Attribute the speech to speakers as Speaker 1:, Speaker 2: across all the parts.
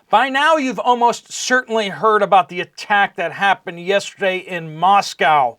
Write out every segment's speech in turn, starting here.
Speaker 1: By now, you've almost certainly heard about the attack that happened yesterday in Moscow.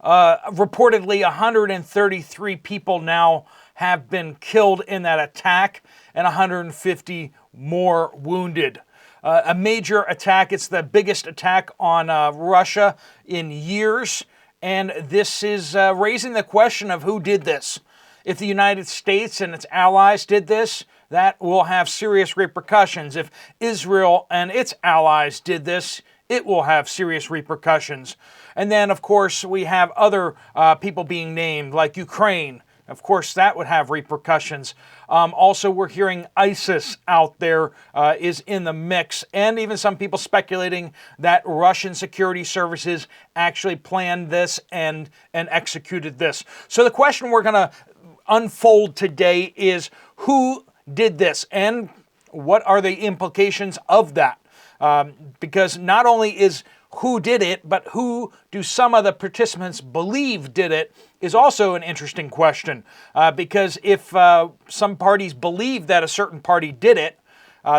Speaker 1: Reportedly, 133 people now have been killed in that attack and 150 more wounded. A major attack. It's the biggest attack on Russia in years, and this is raising the question of who did this. If the United States and its allies did this, that will have serious repercussions. If Israel and its allies did this, it will have serious repercussions. And then, of course, we have other people being named, like Ukraine. Of course, that would have repercussions. Also, we're hearing ISIS out there is in the mix, and even some people speculating that Russian security services actually planned this and executed this. So the question we're going to unfold today is who did this and what are the implications of that? Because not only is who did it, but who do some of the participants believe did it is also an interesting question. Because if some parties believe that a certain party did it,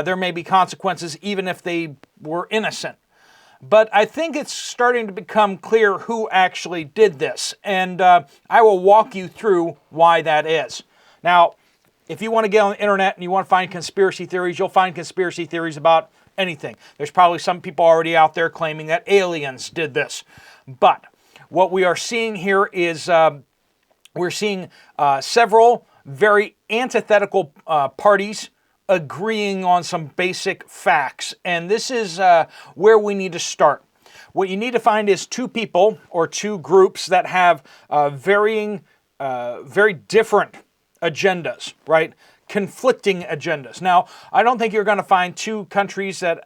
Speaker 1: there may be consequences even if they were innocent. But I think it's starting to become clear who actually did this, and I will walk you through why that is. Now, if you want to get on the internet and you want to find conspiracy theories, you'll find conspiracy theories about anything. There's probably some people already out there claiming that aliens did this. But what we are seeing here is we're seeing several very antithetical parties agreeing on some basic facts. And this is where we need to start. What you need to find is two people or two groups that have very different agendas, right? Conflicting agendas. Now, I don't think you're going to find two countries that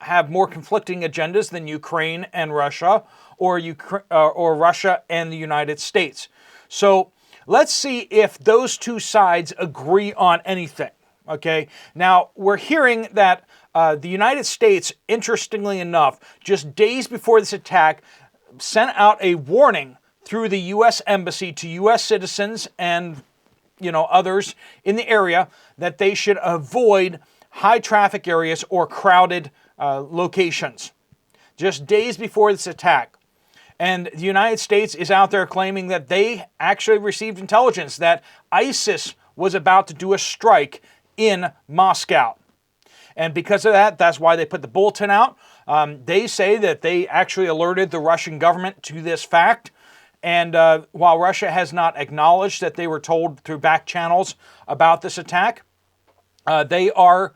Speaker 1: have more conflicting agendas than Ukraine and Russia, or Russia and the United States. So let's see if those two sides agree on anything. Okay, now we're hearing that the United States, interestingly enough, just days before this attack, sent out a warning through the U.S. Embassy to U.S. citizens and others in the area that they should avoid high traffic areas or crowded locations. Just days before this attack. And the United States is out there claiming that they actually received intelligence that ISIS was about to do a strike in Moscow. And because of that, that's why they put the bulletin out. They say that they actually alerted the Russian government to this fact. And while Russia has not acknowledged that they were told through back channels about this attack, they are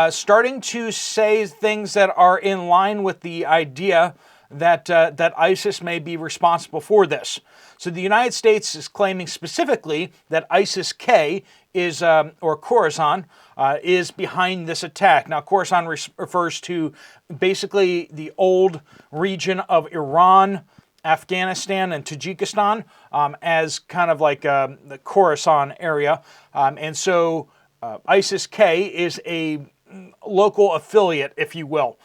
Speaker 1: starting to say things that are in line with the idea that ISIS may be responsible for this. So the United States is claiming specifically that ISIS-K is, or Khorasan, is behind this attack. Now, Khorasan refers to basically the old region of Iran, Afghanistan, and Tajikistan as kind of like the Khorasan area. And so ISIS-K is a local affiliate, if you will.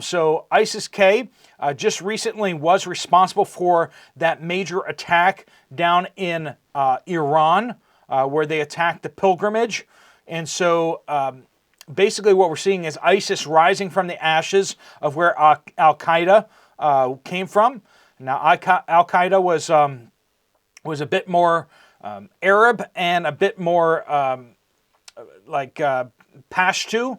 Speaker 1: So ISIS-K just recently was responsible for that major attack down in Iran, where they attacked the pilgrimage. And so basically what we're seeing is ISIS rising from the ashes of where Al-Qaeda came from. Now, Al-Qaeda was a bit more Arab and a bit more Pashto.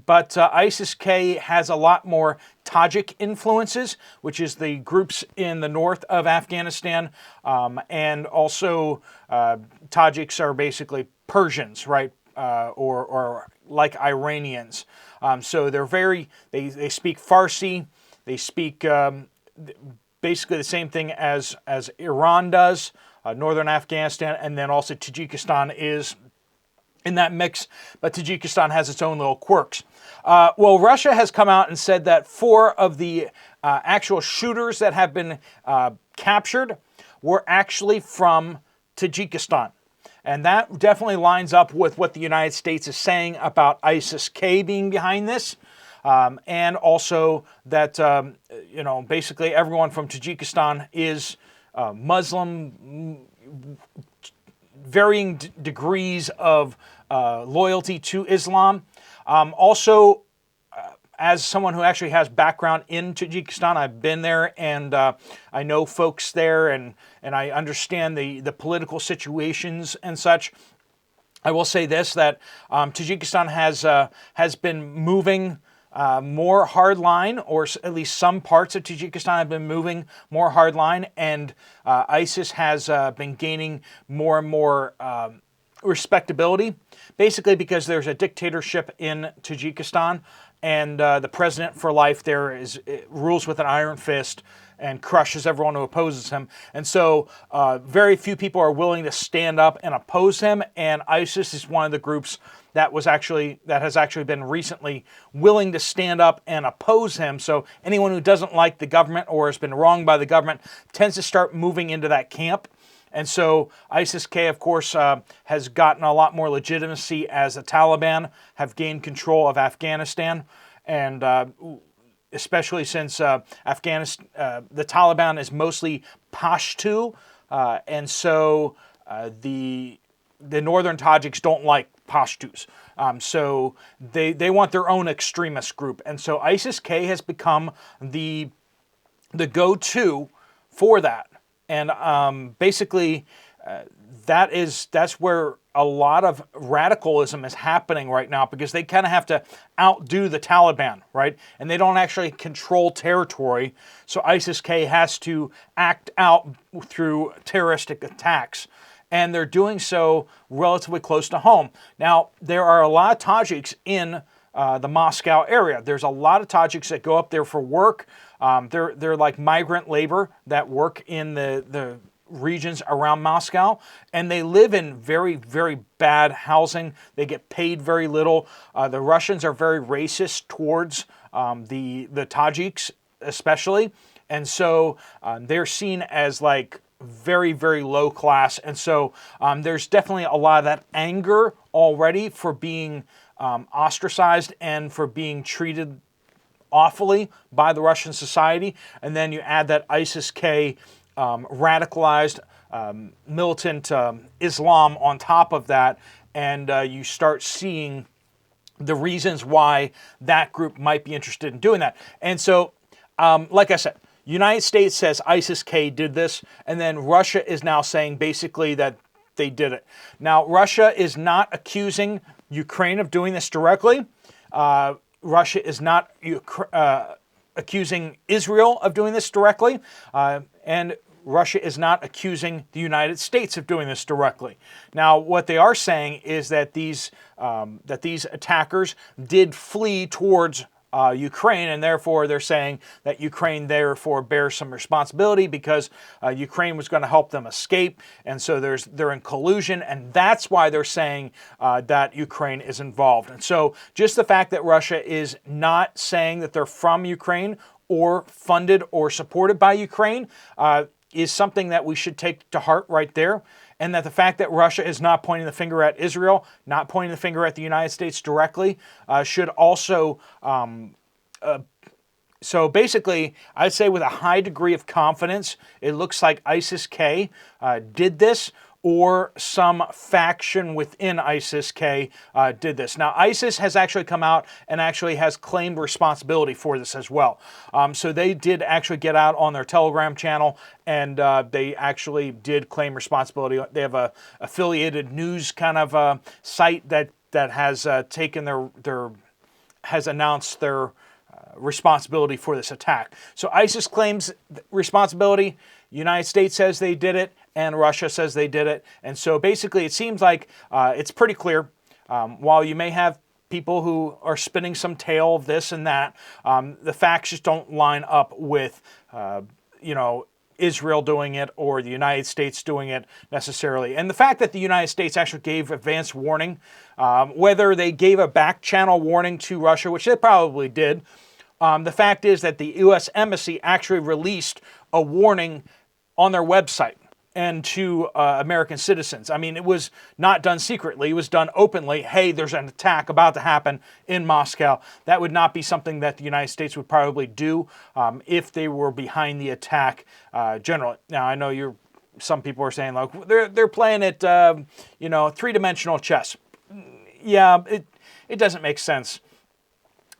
Speaker 1: But ISIS-K has a lot more Tajik influences, which is the groups in the north of Afghanistan. And also Tajiks are basically Persians, right? Or like Iranians. So they speak Farsi. They speak basically the same thing as Iran does, northern Afghanistan, and then also Tajikistan is in that mix, but Tajikistan has its own little quirks. Well, Russia has come out and said that 4 of the actual shooters that have been captured were actually from Tajikistan. And that definitely lines up with what the United States is saying about ISIS-K being behind this. And also that, basically everyone from Tajikistan is Muslim, varying degrees of loyalty to Islam. Also, as someone who actually has background in Tajikistan, I've been there, and I know folks there, and I understand the political situations and such. I will say this, that Tajikistan has been moving more hardline, or at least some parts of Tajikistan have been moving more hardline, and ISIS has been gaining more and more respectability, basically because there's a dictatorship in Tajikistan, and the president for life there rules with an iron fist and crushes everyone who opposes him. And so very few people are willing to stand up and oppose him, and ISIS is one of the groups that has actually been recently willing to stand up and oppose him. So anyone who doesn't like the government or has been wronged by the government tends to start moving into that camp. And so ISIS-K, of course, has gotten a lot more legitimacy as the Taliban have gained control of Afghanistan, and especially since the Taliban is mostly Pashto, and so the northern Tajiks don't like Pashtus. So they want their own extremist group. And so ISIS-K has become the go-to for that. And basically, that's where a lot of radicalism is happening right now, because they kind of have to outdo the Taliban, right? And they don't actually control territory. So ISIS-K has to act out through terroristic attacks. And they're doing so relatively close to home. Now, there are a lot of Tajiks in the Moscow area. There's a lot of Tajiks that go up there for work. They're like migrant labor that work in the regions around Moscow, and they live in very, very bad housing. They get paid very little. The Russians are very racist towards the Tajiks especially, and so they're seen as like very, very low class. And so there's definitely a lot of that anger already for being ostracized and for being treated awfully by the Russian society. And then you add that ISIS-K radicalized militant Islam on top of that, and you start seeing the reasons why that group might be interested in doing that. And so, like I said, United States says ISIS-K did this, and then Russia is now saying basically that they did it. Now, Russia is not accusing Ukraine of doing this directly. Russia is not accusing Israel of doing this directly. And Russia is not accusing the United States of doing this directly. Now, what they are saying is that these attackers did flee towards Ukraine, and therefore they're saying that Ukraine therefore bears some responsibility because Ukraine was going to help them escape, and so they're in collusion, and that's why they're saying that Ukraine is involved. And so just the fact that Russia is not saying that they're from Ukraine or funded or supported by Ukraine is something that we should take to heart right there. And that the fact that Russia is not pointing the finger at Israel, not pointing the finger at the United States directly, should also... So basically, I'd say with a high degree of confidence, it looks like ISIS-K did this, or some faction within ISIS-K did this. Now, ISIS has actually come out and actually has claimed responsibility for this as well. So they did actually get out on their Telegram channel, and they actually did claim responsibility. They have a affiliated news kind of site that has taken has announced their responsibility for this attack. So ISIS claims responsibility, United States says they did it, and Russia says they did it. And so basically it seems like it's pretty clear, while you may have people who are spinning some tale of this and that, the facts just don't line up with, Israel doing it or the United States doing it necessarily. And the fact that the United States actually gave advance warning, whether they gave a back channel warning to Russia, which they probably did, the fact is that the U.S. Embassy actually released a warning on their website and to American citizens. I mean, it was not done secretly. It was done openly. Hey, there's an attack about to happen in Moscow. That would not be something that the United States would probably do if they were behind the attack generally. Now, I know some people are saying, like, they're playing it, three-dimensional chess. Yeah, it doesn't make sense.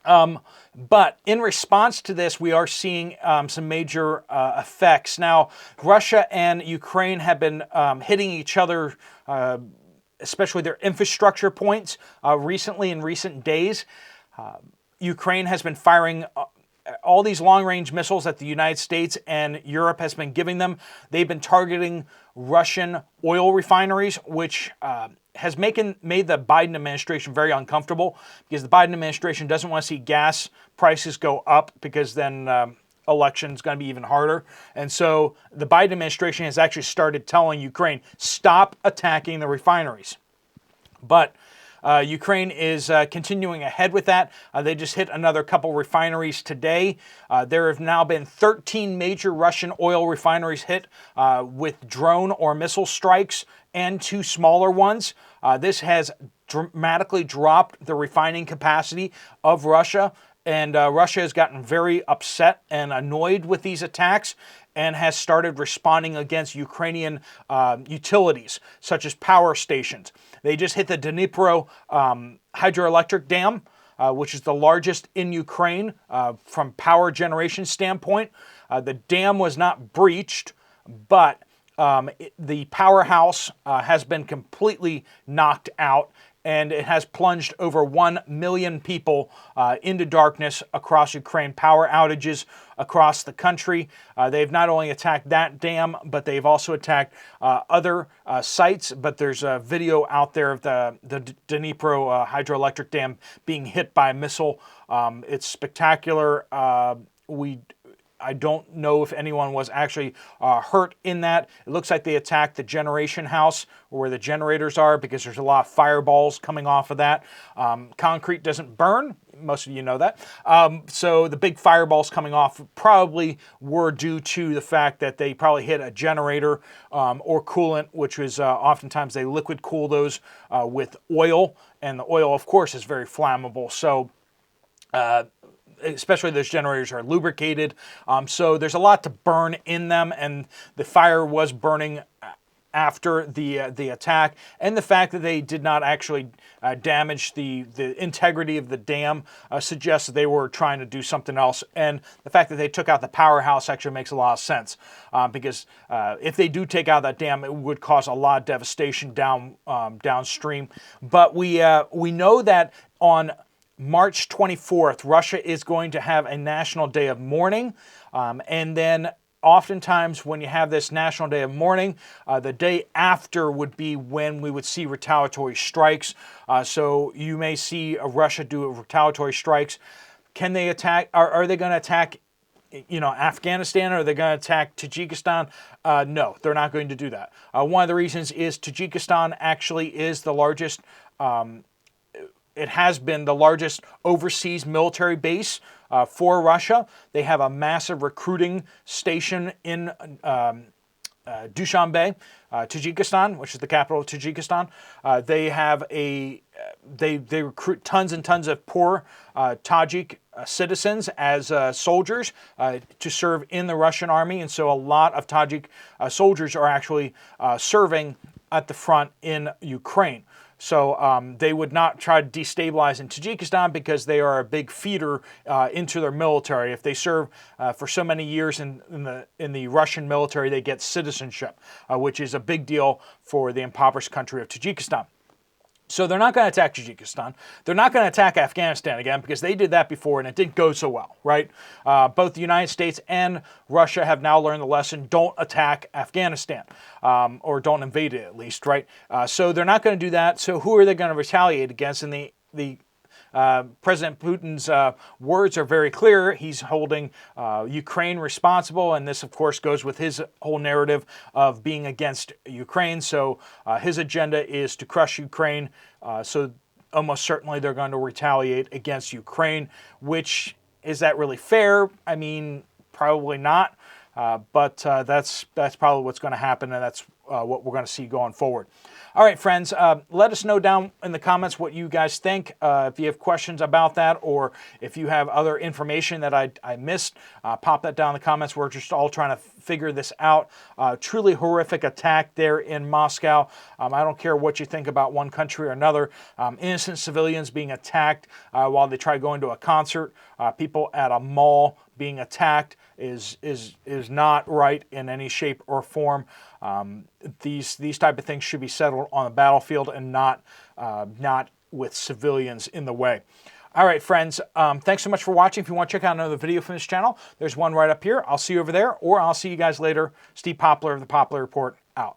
Speaker 1: But in response to this, we are seeing some major effects. Now, Russia and Ukraine have been hitting each other, especially their infrastructure points, recently in recent days. Ukraine has been firing all these long-range missiles that the United States and Europe has been giving them. They've been targeting Russian oil refineries, which has made the Biden administration very uncomfortable, because the Biden administration doesn't want to see gas prices go up, because then election's going to be even harder. And so the Biden administration has actually started telling Ukraine, stop attacking the refineries. But Ukraine is continuing ahead with that. They just hit another couple refineries today. There have now been 13 major Russian oil refineries hit with drone or missile strikes, and 2 smaller ones. This has dramatically dropped the refining capacity of Russia, and Russia has gotten very upset and annoyed with these attacks, and has started responding against Ukrainian utilities, such as power stations. They just hit the Dnipro hydroelectric dam, which is the largest in Ukraine from power generation standpoint. The dam was not breached, but the powerhouse has been completely knocked out, and it has plunged over 1 million people into darkness across Ukraine. Power outages across the country. They've not only attacked that dam, but they've also attacked other sites. But there's a video out there of the Dnipro hydroelectric dam being hit by a missile. It's spectacular. I don't know if anyone was actually hurt in that. It looks like they attacked the generation house where the generators are, because there's a lot of fireballs coming off of that. Concrete doesn't burn. Most of you know that. So the big fireballs coming off probably were due to the fact that they probably hit a generator or coolant, which was oftentimes they liquid cool those with oil. And the oil, of course, is very flammable. So especially those generators are lubricated. So there's a lot to burn in them, and the fire was burning after the attack. And the fact that they did not actually damage the integrity of the dam suggests that they were trying to do something else. And the fact that they took out the powerhouse actually makes a lot of sense, because if they do take out that dam, it would cause a lot of devastation downstream. But we know that on March 24th, Russia is going to have a national day of mourning. And then oftentimes when you have this national day of mourning, the day after would be when we would see retaliatory strikes. So you may see Russia do retaliatory strikes. Can they attack? Are they going to attack Afghanistan, or are they going to attack Tajikistan? No, they're not going to do that. One of the reasons is Tajikistan actually is the largest it has been the largest overseas military base for Russia. They have a massive recruiting station in Dushanbe, Tajikistan, which is the capital of Tajikistan. They recruit tons and tons of poor Tajik citizens as soldiers to serve in the Russian army, and so a lot of Tajik soldiers are actually serving at the front in Ukraine. So they would not try to destabilize in Tajikistan, because they are a big feeder into their military. If they serve for so many years in the Russian military, they get citizenship, which is a big deal for the impoverished country of Tajikistan. So they're not going to attack Tajikistan. They're not going to attack Afghanistan again, because they did that before and it didn't go so well, right? Both the United States and Russia have now learned the lesson: don't attack Afghanistan, or don't invade it at least, right? So they're not going to do that. So who are they going to retaliate against? And the President Putin's words are very clear. He's holding Ukraine responsible, and this, of course, goes with his whole narrative of being against Ukraine. So his agenda is to crush Ukraine. So almost certainly they're going to retaliate against Ukraine, which, is that really fair? I mean, probably not. But that's probably what's going to happen, and that's what we're going to see going forward. All right, friends, let us know down in the comments what you guys think. If you have questions about that, or if you have other information that I missed, pop that down in the comments. We're just all trying to figure this out. Truly horrific attack there in Moscow. I don't care what you think about one country or another. Innocent civilians being attacked while they try going to a concert. People at a mall being attacked is not right in any shape or form. These type of things should be settled on the battlefield and not with civilians in the way. All right, friends, thanks so much for watching. If you want to check out another video from this channel, there's one right up here. I'll see you over there, or I'll see you guys later. Steve Poplar of the Poplar Report, out.